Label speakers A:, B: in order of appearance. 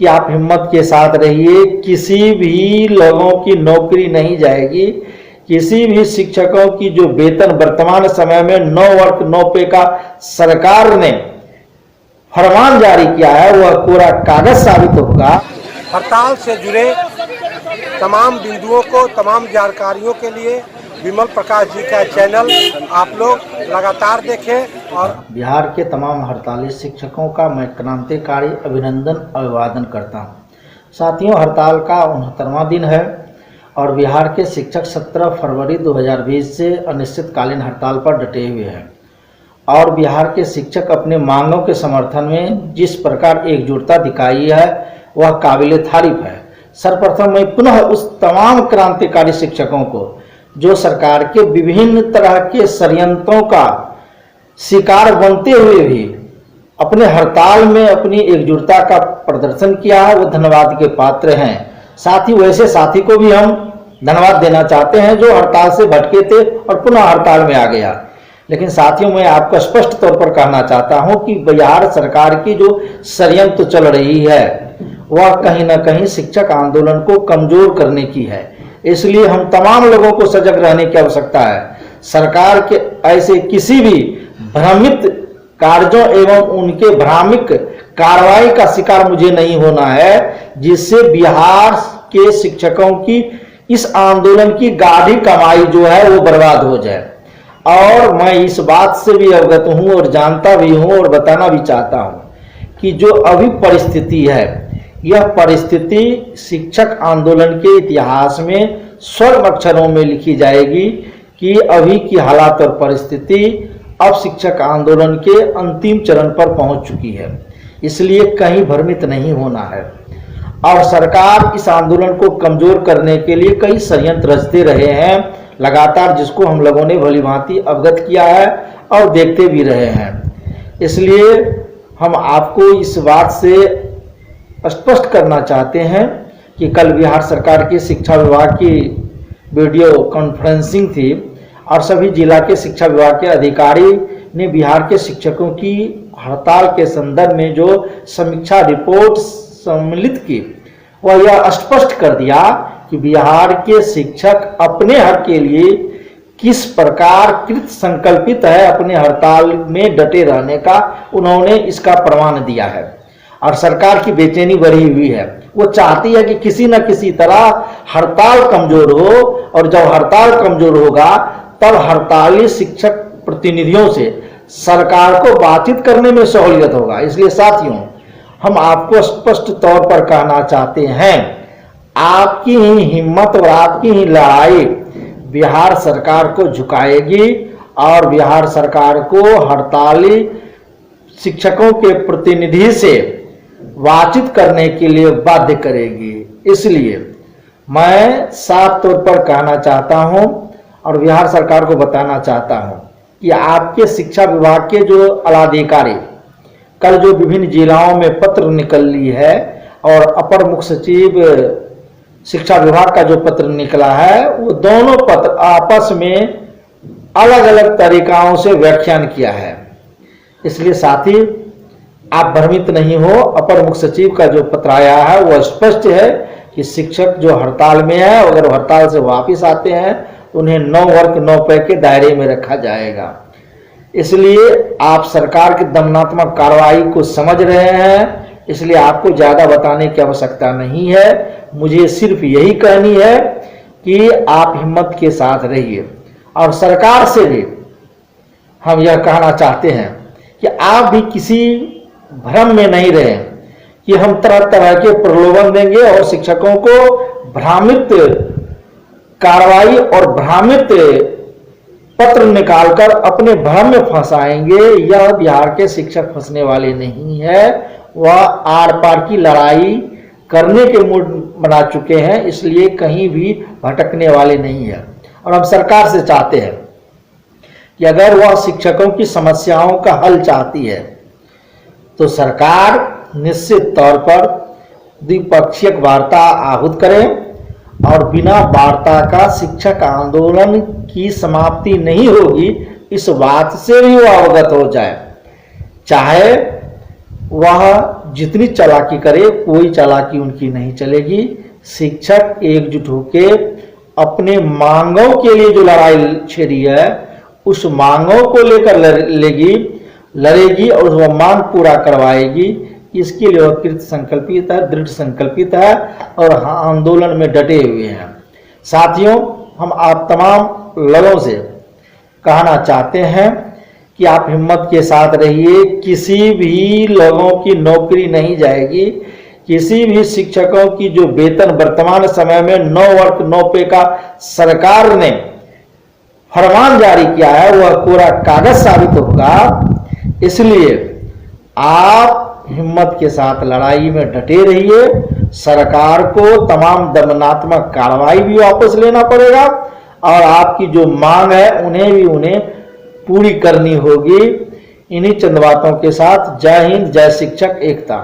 A: कि आप हिम्मत के साथ रहिए, किसी भी लोगों की नौकरी नहीं जाएगी। किसी भी शिक्षकों की जो वेतन वर्तमान समय में 9 वर्क 9 पे का सरकार ने फरमान जारी किया है वह पूरा कागज साबित होगा।
B: हड़ताल से जुड़े तमाम बिंदुओं को, तमाम जानकारियों के लिए विमल प्रकाश जी का चैनल आप लोग लगातार देखें। और
A: बिहार के तमाम हड़ताली शिक्षकों का मैं क्रांतिकारी अभिनंदन अभिवादन करता हूं। साथियों, हड़ताल का 69वां दिन है और बिहार के शिक्षक 17 फरवरी 2020 से अनिश्चितकालीन हड़ताल पर डटे हुए हैं और बिहार के शिक्षक अपने मांगों के समर्थन में जिस प्रकार एकजुटता दिखाई है वह काबिले तारीफ है। सर्वप्रथम मैं पुनः उस तमाम क्रांतिकारी शिक्षकों को जो सरकार के विभिन्न तरह के षड्यंत्रों का शिकार बनते हुए भी अपने हड़ताल में अपनी एकजुटता का प्रदर्शन किया है, वो धन्यवाद के पात्र हैं। साथ ही वैसे साथी को भी हम धन्यवाद देना चाहते हैं जो हड़ताल से भटके थे और पुनः हड़ताल में आ गया। लेकिन साथियों, मैं आपको स्पष्ट तौर पर कहना चाहता हूं कि बिहार सरकार की जो षड्यंत्र चल रही है वह कहीं ना कहीं शिक्षक आंदोलन को कमजोर करने की है। इसलिए हम तमाम लोगों को सजग रहने की आवश्यकता है। सरकार के ऐसे किसी भी भ्रमित कार्यों एवं उनके भ्रामिक कार्रवाई का शिकार मुझे नहीं होना है जिससे बिहार के शिक्षकों की इस आंदोलन की गाढ़ी कमाई जो है वो बर्बाद हो जाए। और मैं इस बात से भी अवगत हूं और जानता भी हूं और बताना भी चाहता हूं कि जो अभी परिस्थिति है यह परिस्थिति शिक्षक आंदोलन के इतिहास में स्वर्ण अक्षरों में लिखी जाएगी कि अभी की हालात और परिस्थिति अब शिक्षक आंदोलन के अंतिम चरण पर पहुंच चुकी है। इसलिए कहीं भ्रमित नहीं होना है और सरकार इस आंदोलन को कमजोर करने के लिए कई षड्यंत्र रचते रहे हैं लगातार, जिसको हम लोगों ने भलीभांति अवगत किया है और देखते भी रहे हैं। इसलिए हम आपको इस बात से स्पष्ट करना चाहते हैं कि कल बिहार सरकार की शिक्षा विभाग की वीडियो कॉन्फ्रेंसिंग थी और सभी जिला के शिक्षा विभाग के अधिकारी ने बिहार के शिक्षकों की हड़ताल के संदर्भ में जो समीक्षा रिपोर्ट सम्मिलित की वह यह स्पष्ट कर दिया कि बिहार के शिक्षक अपने हक के लिए किस प्रकार कृत संकल्पित है, अपने हड़ताल में डटे रहने का उन्होंने इसका प्रमाण दिया है। और सरकार की बेचैनी बढ़ी हुई है, वो चाहती है कि किसी न किसी तरह हड़ताल कमजोर हो और जब हड़ताल कमजोर होगा तब हड़ताली शिक्षक प्रतिनिधियों से सरकार को बातचीत करने में सहूलियत होगा। इसलिए साथियों, हम आपको स्पष्ट तौर पर कहना चाहते हैं, आपकी ही हिम्मत और आपकी ही लड़ाई बिहार सरकार को झुकाएगी और बिहार सरकार को हड़ताली शिक्षकों के प्रतिनिधि से बातचीत करने के लिए बाध्य करेगी। इसलिए मैं साफ तौर पर कहना चाहता हूं और बिहार सरकार को बताना चाहता हूं कि आपके शिक्षा विभाग के जो आलाधिकारी कल जो विभिन्न जिलाओं में पत्र निकली है और अपर मुख्य सचिव शिक्षा विभाग का जो पत्र निकला है वो दोनों पत्र आपस में अलग अलग तरीकाओं से व्याख्यान किया है। इसलिए साथी, आप भ्रमित नहीं हो। अपर मुख्य सचिव का जो पत्र आया है वह स्पष्ट है कि शिक्षक जो हड़ताल में है अगर हड़ताल से वापस आते हैं तो उन्हें 9 वर्क 9 पे के दायरे में रखा जाएगा। इसलिए आप सरकार की दमनात्मक कार्रवाई को समझ रहे हैं, इसलिए आपको ज्यादा बताने की आवश्यकता नहीं है। मुझे सिर्फ यही कहनी है कि आप हिम्मत के साथ रहिए और सरकार से भी हम यह कहना चाहते हैं कि आप भी किसी भ्रम में नहीं रहे कि हम तरह तरह के प्रलोभन देंगे और शिक्षकों को भ्रामित कार्रवाई और भ्रामित पत्र निकालकर अपने भ्रम में फंसाएंगे। यह बिहार के शिक्षक फंसने वाले नहीं है, वह आर पार की लड़ाई करने के मूड बना चुके हैं, इसलिए कहीं भी भटकने वाले नहीं है। और हम सरकार से चाहते हैं कि अगर वह शिक्षकों की समस्याओं का हल चाहती है तो सरकार निश्चित तौर पर द्विपक्षीय वार्ता आहूत करें और बिना वार्ता का शिक्षक आंदोलन की समाप्ति नहीं होगी, इस बात से भी वो अवगत हो जाए। चाहे वह जितनी चालाकी करे कोई चालाकी उनकी नहीं चलेगी। शिक्षक एकजुट होके अपने मांगों के लिए जो लड़ाई छेड़ी है उस मांगों को लेकर लड़ेगी और वह मांग पूरा करवाएगी। इसके लिए वह कृत संकल्पित है, दृढ़ संकल्पित है और आंदोलन में डटे हुए हैं। साथियों, हम आप तमाम लोगों से कहना चाहते हैं कि आप हिम्मत के साथ रहिए। किसी भी लोगों की नौकरी नहीं जाएगी। किसी भी शिक्षकों की जो वेतन वर्तमान समय में 9 वर्ग 9 पे का सरकार ने फरमान जारी किया है वह पूरा कागज साबित होगा। इसलिए आप हिम्मत के साथ लड़ाई में डटे रहिए। सरकार को तमाम दंडात्मक कार्रवाई भी वापस लेना पड़ेगा और आपकी जो मांग है उन्हें पूरी करनी होगी। इन्हीं चंद बातों के साथ जय हिंद, जय शिक्षक एकता।